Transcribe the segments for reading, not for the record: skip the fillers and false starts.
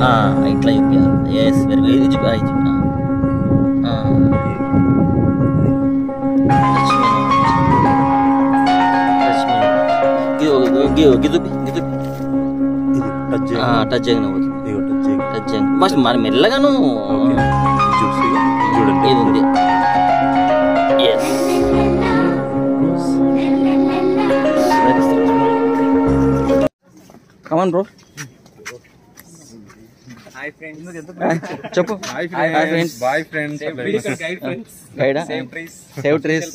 ఇట్లా చెప్పారు. Yes very good. ఇది టచ్ చేయను ఫస్ట్ మరి మెల్లగాను చూడండి. ఇది ఉంది. Come on bro. చెప్పు. Save trees.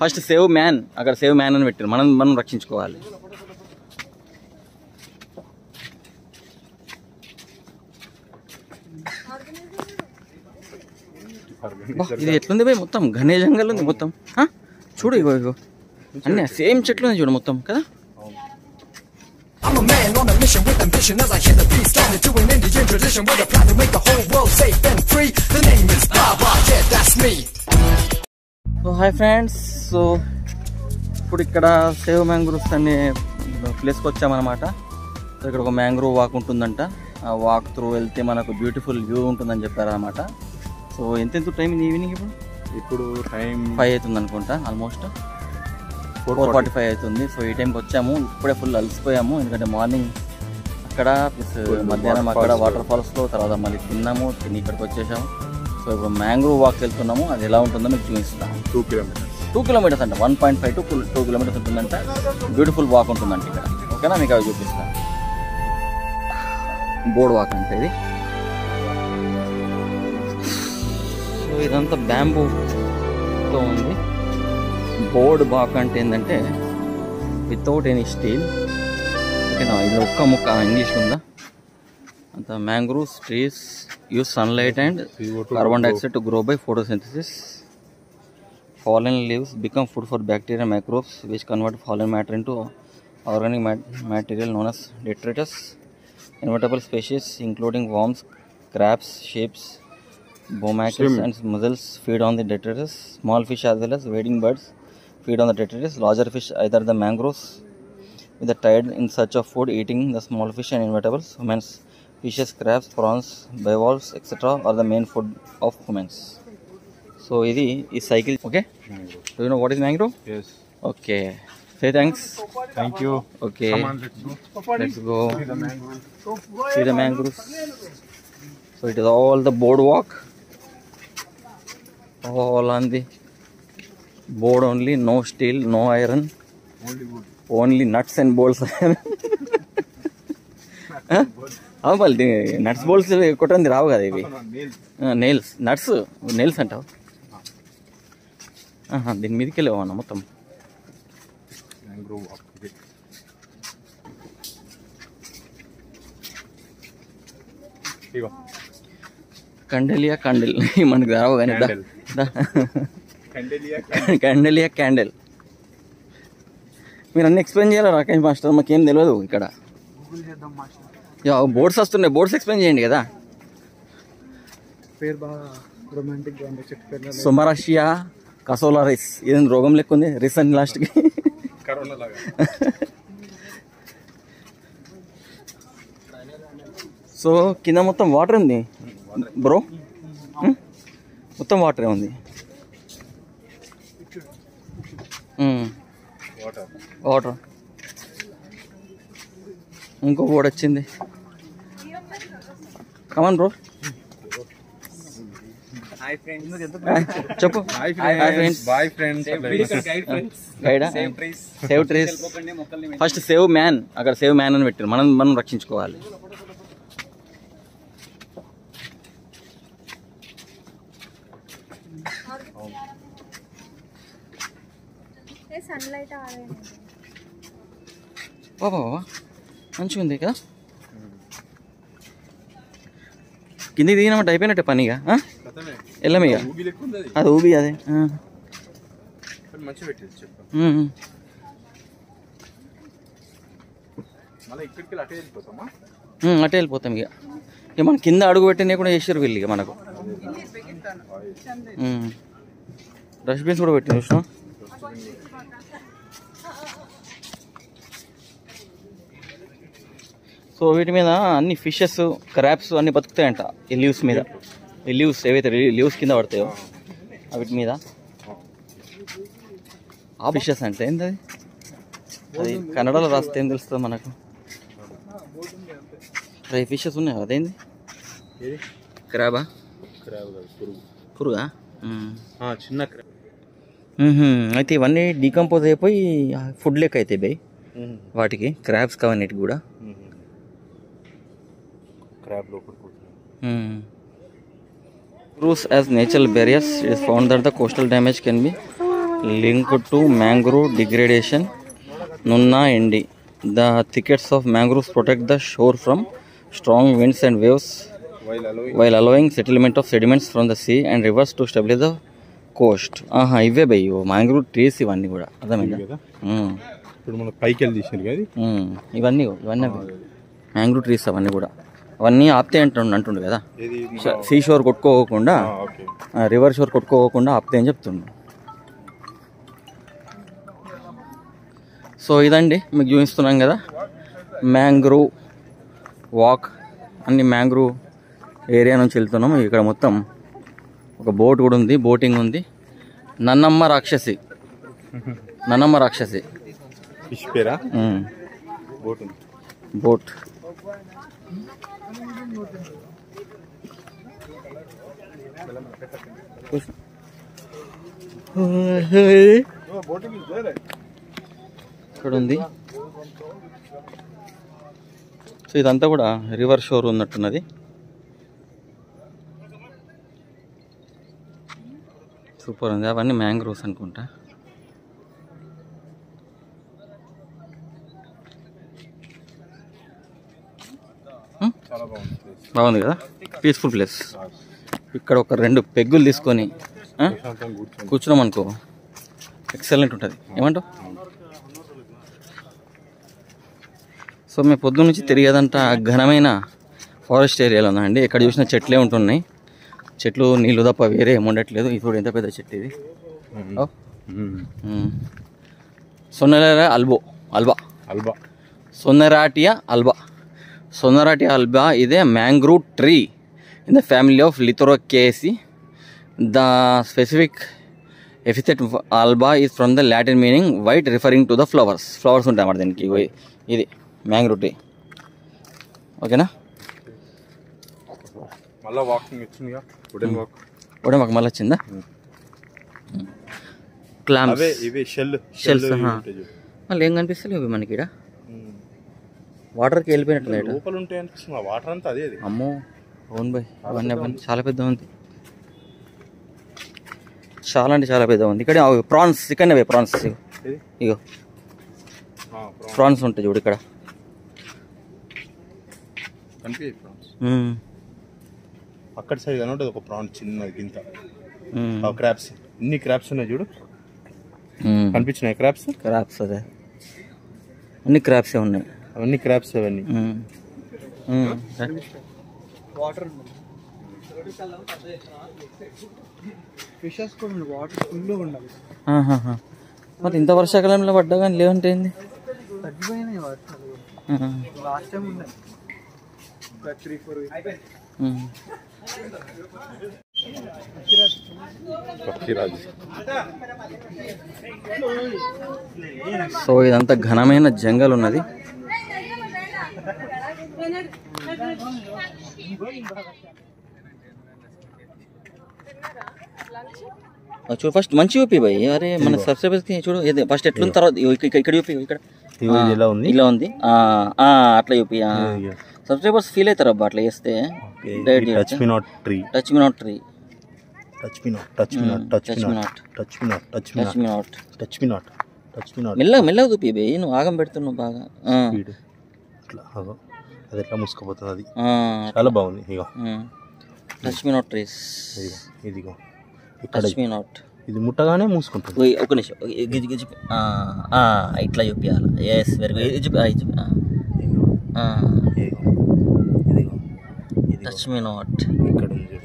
First save man. అక్కడ సేవ్ మ్యాన్ అని పెట్టారు. మనం రక్షించుకోవాలి. ఇది ఎట్లుంది భయ్? మొత్తం ఘనే జంగల్ ఉంది మొత్తం. చూడు ఇగో ఇగో అన్నీ సేమ్ చెట్లు ఉంది చూడు మొత్తం కదా. I'm a man on a mission with ambition as I hit the beat, started doing Indian tradition with a plan to make the whole world safe and free. The name is Baba, yeah, that's me. So hi friends, so ఇప్పుడు ఇక్కడ save mangroves అనే ప్లేస్కి వచ్చామన్నమాట. So ఇక్కడ ఒక mangrove walk ఉంటుందంట. ఆ walk through వెళ్తే మనకు బ్యూటిఫుల్ వ్యూ ఉంటుందని చెప్పారన్నమాట. సో ఎంత టైం ఈవినింగ్? ఇప్పుడు టైం 5 అవుతుంది అనుకుంటా. ఆల్మోస్ట్ 4:45 అవుతుంది. సో ఈ టైంకి వచ్చాము. ఇప్పుడే ఫుల్ అలసిపోయాము, ఎందుకంటే మార్నింగ్ అక్కడ ప్లస్ మధ్యాహ్నం అక్కడ వాటర్ ఫాల్స్లో, తర్వాత మళ్ళీ తిన్నాము, తిని ఇక్కడికి వచ్చేసాము. సో ఇప్పుడు మ్యాంగ్రూవ్ వాక్ వెళ్తున్నాము. అది ఎలా ఉంటుందో మీకు చూపిస్తాము. 2 కిలోమీటర్స్ అంట. 1.5 to 2 కిలోమీటర్స్ ఉంటుందంట. బ్యూటిఫుల్ వాక్ ఉంటుందంట ఇక్కడ. ఓకేనా, మీకు అవి చూపిస్తాను. బోర్డ్ వాక్ అంటే ఇది. సో ఇదంతా బ్యాంబూతో ఉంది. బోర్డ్ వాక్ అంటే ఏంటంటే వితౌట్ ఎనీ స్టీల్. ఓకేనా, ఇది ఒక్క ముక్క ఇంగ్లీష్లో ఉందా అంత. Mangroves trees use sunlight and carbon dioxide to grow by photosynthesis. Fallen leaves become food for bacteria and microbes which convert fallen matter into organic material known as detritus. Invertebrate species including worms, crabs, shapes, bomacles and mussels feed on the detritus. Small fish as well as wading birds feed on the detritus. Larger fish either the mangroves with the tide in search of food, eating the small fish and invertebrates. Humans, fishes, crabs, prawns, bivalves, etc. are the main food of humans. So ఇది ఈ cycle. Okay, do you know what is mangrove? Yes. Okay, say thanks. Thank you. Okay, come on, let's go see the mangroves. So it is all the boardwalk, all on the board only. No steel, no iron, only nuts and bolts. మళ్ళీ nuts bolts కొట్టండి రావు కదా ఇవి. Nails, nuts nails అంటావు. దీని మీదకి వెళ్ళేవా మొత్తం. కండెలియా కండెల్ మనకు రావు కానీ కండెలియా క్యాండెల్. మీరు అన్ని ఎక్స్ప్లెయిన్ చేయాలి రాకేష్ మాస్టర్, మాకేం తెలియదు ఇక్కడ. బోర్డ్స్ వస్తున్నాయి, బోర్డ్స్ ఎక్స్ప్లెయిన్ చేయండి కదా. సొమరాషియా కసోలా రైస్. ఏదైనా రోగం లెక్క ఉంది రైస్ అని లాస్ట్కి. సో కింద మొత్తం వాటర్ ఉంది బ్రో, మొత్తం వాటరే ఉంది. వాటర్. ఇంకో బోర్డు వచ్చింది. Come on bro. చెప్పు. Save trees. First save man. అక్కడ సేవ్ మ్యాన్ అని పెట్టారు. మనం రక్షించుకోవాలి. బాబా మంచిగా ఉంది కదా. కిందికి దిగినామంటే అయిపోయినట్టే పనిగా. వెళ్ళమిగా అది ఊబి అదే. అటే వెళ్ళిపోతాం ఇక. మనం కింద అడుగు పెట్టినా కూడా చేసారు వీళ్ళు ఇక మనకు. డస్ట్బిన్స్ కూడా పెట్టిన చూసినా. సో వీటి మీద అన్ని ఫిషెస్, క్రాబ్స్ అన్నీ బతుకుతాయంట ఈ లీవ్స్ మీద. ఈ లీవ్స్ ఏవైతే లీవ్స్ కింద పడతాయో వీటి మీద ఆ ఫిషెస్ అంటే ఏంటి అది కన్నడలో రాస్తే ఏం తెలుస్తుంది మనకు. ఈ ఫిషెస్ ఉన్నాయి అదేంది క్రాబా? పురుగా చిన్న. అయితే ఇవన్నీ డీకంపోజ్ అయిపోయి ఫుడ్ లెక్క అవుతాయి బై వాటికి, క్రాబ్స్ కావన్నిటికి కూడా. Mangroves as natural barriers, it is found that the coastal damage can be linked to mangrove degradation. Nunna Indi. The thickets of mangroves protect the shore from strong winds and waves while allowing settlement of sediments from the sea and rivers to stabilize the coast. ఇవే by mangrove trees ఇవన్నీ కూడా. అర్థమైందా? ఇప్పుడు మన పైకి వెళ్ళి తీసారు కదా ఇవన్నీ మ్యాంగ్రూవ్ ట్రీస్ అవన్నీ కూడా. అవన్నీ ఆప్తే అంటుండే కదా, సీ షోర్ కొట్టుకోకుండా రివర్ షోర్ కొట్టుకోకుండా ఆప్తే అని చెప్తుండే. సో ఇదండి మీకు చూపిస్తున్నాం కదా మ్యాంగ్రూవ్ వాక్. అన్ని మ్యాంగ్రూవ్ ఏరియా నుంచి వెళ్తున్నాం. ఇక్కడ మొత్తం ఒక బోట్ కూడా ఉంది, బోటింగ్ ఉంది. నన్నమ్మ రాక్షసి ఫిష్ పేరా? బోట్ ఇక్కడ ఉంది. సో ఇదంతా కూడా రివర్ షోర్ ఉన్నట్టున్నది. సూపర్ ఉంది. అవన్నీ మ్యాంగ్రోవ్స్ అనుకుంటా. బాగుంది కదా, పీస్ఫుల్ ప్లేస్. ఇక్కడ ఒక 2 పెగ్గులు తీసుకొని కూర్చున్నాం అనుకో, ఎక్సలెంట్ ఉంటుంది. ఏమంటావు? సో మేము పొద్దున్న నుంచి తిరిగేదంతా ఘనమైన ఫారెస్ట్ ఏరియాలో ఉందండి. ఎక్కడ చూసినా చెట్లే ఉంటున్నాయి. చెట్లు నీళ్ళు తప్ప వేరే ఏమి ఉండట్లేదు. ఇది ఎంత పెద్ద చెట్టు ఇది. సొన్నెరా Soneratia alba is a mangrove tree in the family of Lithoraceae. The specific epithet alba is from the Latin meaning white, referring to the flowers. Flowers ఉంటాయి అన్నమాట దీనికి. ఇది మ్యాంగ్రూవ్ ట్రీ. ఓకేనా? మళ్ళీ వాకింగ్ వచ్చిందిగా, వుడెన్ వాక్ మళ్ళీ వచ్చిందా? Clams shells మళ్ళీ ఏం కనిపిస్తలేవు మనకి ఇక్కడ. వాటర్కి వెళ్ళిపోయినట్టు లోపల ఉంటాయి అనిపిస్తుంది. వాటర్ అంతా అదే. అమ్మో అవును బాయ్, అవన్నీ చాలా పెద్ద ఉంది. చాలా అంటే చాలా పెద్ద ఉంది. ఇక్కడ ప్రాన్స్, ఇక్కడనే పోయి ప్రాన్స్. ఇగో ప్రాన్స్ ఉంటాయి చూడు ఇక్కడ. అక్కడ సైడ్ కనుంటుంది ఒక ప్రాన్స్ చిన్నది గింత. క్రాబ్స్, ఇన్ని క్రాబ్స్ ఉన్నాయి చూడు, కనిపించినాయి క్రాబ్స్. అదే అన్ని క్రాబ్సే ఉన్నాయి. అవన్నీ క్రాబ్స్ అవన్నీ. వాటర్ ఫిషెస్ కూడా వాటర్ ఫుల్ ఉండాలి. మరి ఇంత వర్షాకాలంలో పడ్డా కానీ లేవంటే ఏంది? తగ్గిపోయినాయి వర్షాలు. లాస్ట్ టైం ఉన్నాయి 3-4 వీక్స్. సో ఇదంతా ఘనమైన జంగల్ ఉన్నది. చూడు ఫస్ట్ మంచి చూపి భయ్. అరే మన సబ్స్క్రైబర్స్ కి చూడు ఫస్ట్ ఎట్లున్న తర్వాత ఇక్కడ చూపి. ఇక్కడ ఇలా ఉంది అట్లా చూపి. సబ్స్క్రైబర్స్ ఫీల్ అవుతారు అబ్బా అట్లా చేస్తే. మెల్లగా చూపి భయ్, నువ్వు ఆగం పెడుతున్నావు బాగా. అది ఎట్లా మూసుకుపోతుంది, అది చాలా బాగుంది. ఇగో టచ్ మీ నాట్ ట్రీస్. ఇదిగో టచ్ మీ నాట్, ఇది ముట్టగానే మూసుకుంటుంది. ఒక నిమిషం ఇట్లా చూపించాలి. Yes very good. Touch me not ఇక్కడ ఉంది.